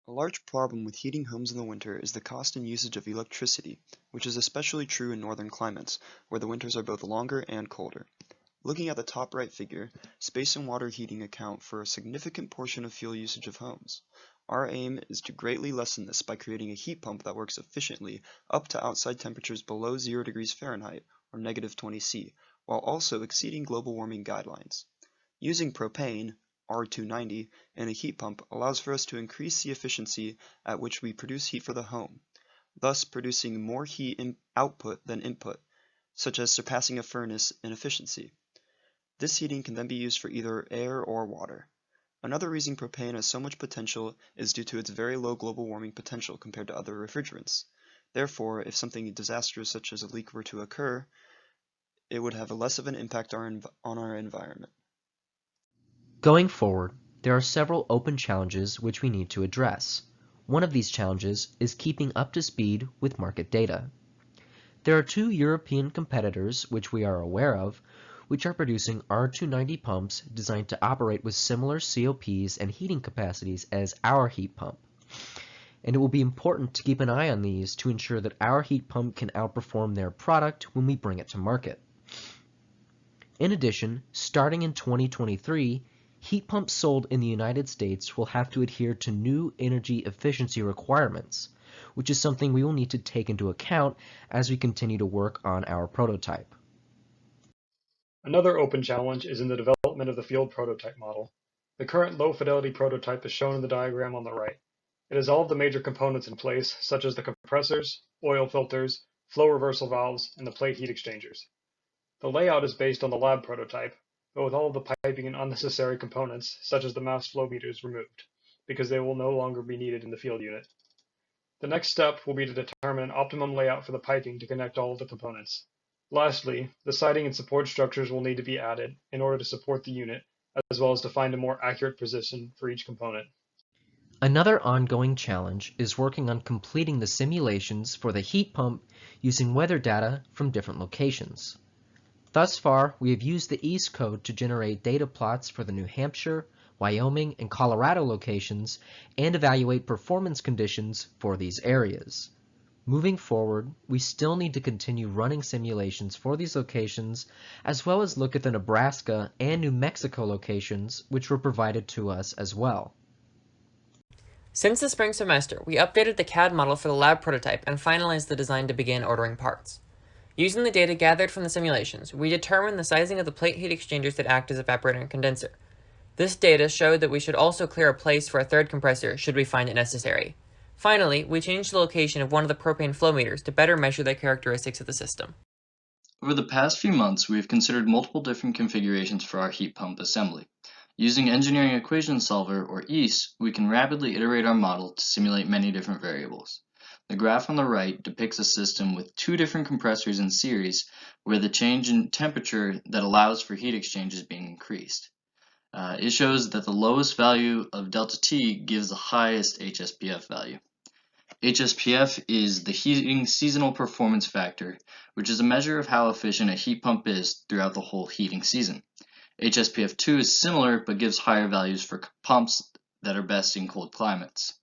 A large problem with heating homes in the winter is the cost and usage of electricity, which is especially true in northern climates, where the winters are both longer and colder. Looking at the top right figure, space and water heating account for a significant portion of fuel usage of homes. Our aim is to greatly lessen this by creating a heat pump that works efficiently up to outside temperatures below 0 degrees Fahrenheit or -20°C, while also exceeding global warming guidelines. Using propane, R290, in a heat pump allows for us to increase the efficiency at which we produce heat for the home, thus producing more heat output than input, such as surpassing a furnace in efficiency. This heating can then be used for either air or water. Another reason propane has so much potential is due to its very low global warming potential compared to other refrigerants. Therefore, if something disastrous such as a leak were to occur, it would have less of an impact on our environment. Going forward, there are several open challenges which we need to address. One of these challenges is keeping up to speed with market data. There are two European competitors which we are aware of, which are producing R290 pumps designed to operate with similar COPs and heating capacities as our heat pump. And it will be important to keep an eye on these to ensure that our heat pump can outperform their product when we bring it to market. In addition, starting in 2023, heat pumps sold in the United States will have to adhere to new energy efficiency requirements, which is something we will need to take into account as we continue to work on our prototype. Another open challenge is in the development of the field prototype model. The current low-fidelity prototype is shown in the diagram on the right. It has all of the major components in place, such as the compressors, oil filters, flow reversal valves, and the plate heat exchangers. The layout is based on the lab prototype, but with all of the piping and unnecessary components, such as the mass flow meters, removed, because they will no longer be needed in the field unit. The next step will be to determine an optimum layout for the piping to connect all of the components. Lastly, the siding and support structures will need to be added in order to support the unit, as well as to find a more accurate position for each component. Another ongoing challenge is working on completing the simulations for the heat pump using weather data from different locations. Thus far, we have used the EAST code to generate data plots for the New Hampshire, Wyoming, and Colorado locations and evaluate performance conditions for these areas. Moving forward, we still need to continue running simulations for these locations, as well as look at the Nebraska and New Mexico locations, which were provided to us as well. Since the spring semester, we updated the CAD model for the lab prototype and finalized the design to begin ordering parts. Using the data gathered from the simulations, we determined the sizing of the plate heat exchangers that act as evaporator and condenser. This data showed that we should also clear a place for a third compressor should we find it necessary. Finally, we changed the location of one of the propane flow meters to better measure the characteristics of the system. Over the past few months, we have considered multiple different configurations for our heat pump assembly. Using Engineering Equation Solver, or EAST, we can rapidly iterate our model to simulate many different variables. The graph on the right depicts a system with two different compressors in series where the change in temperature that allows for heat exchange is being increased. It shows that the lowest value of delta T gives the highest HSPF value. HSPF is the heating seasonal performance factor, which is a measure of how efficient a heat pump is throughout the whole heating season. HSPF2 is similar but gives higher values for pumps that are best in cold climates.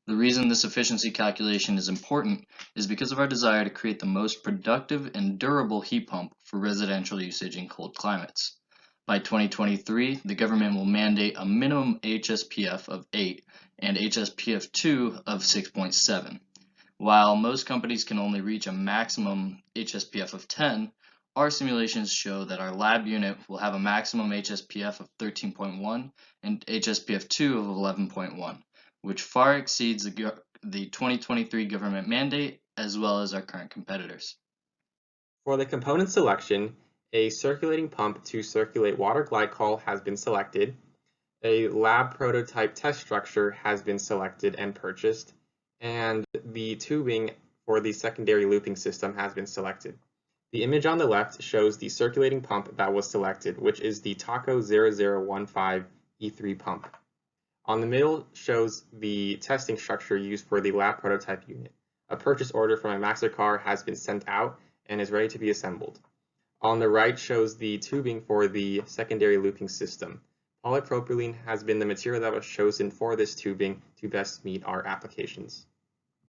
The reason this efficiency calculation is important is because of our desire to create the most productive and durable heat pump for residential usage in cold climates. By 2023, the government will mandate a minimum HSPF of 8 and HSPF2 of 6.7. While most companies can only reach a maximum HSPF of 10, our simulations show that our lab unit will have a maximum HSPF of 13.1 and HSPF2 of 11.1, which far exceeds the 2023 government mandate as well as our current competitors. For the component selection, a circulating pump to circulate water glycol has been selected, a lab prototype test structure has been selected and purchased, and the tubing for the secondary looping system has been selected. The image on the left shows the circulating pump that was selected, which is the Taco 0015 E3 pump. On the middle shows the testing structure used for the lab prototype unit. A purchase order from a Mastercard has been sent out and is ready to be assembled. On the right shows the tubing for the secondary looping system. Polypropylene has been the material that was chosen for this tubing to best meet our applications.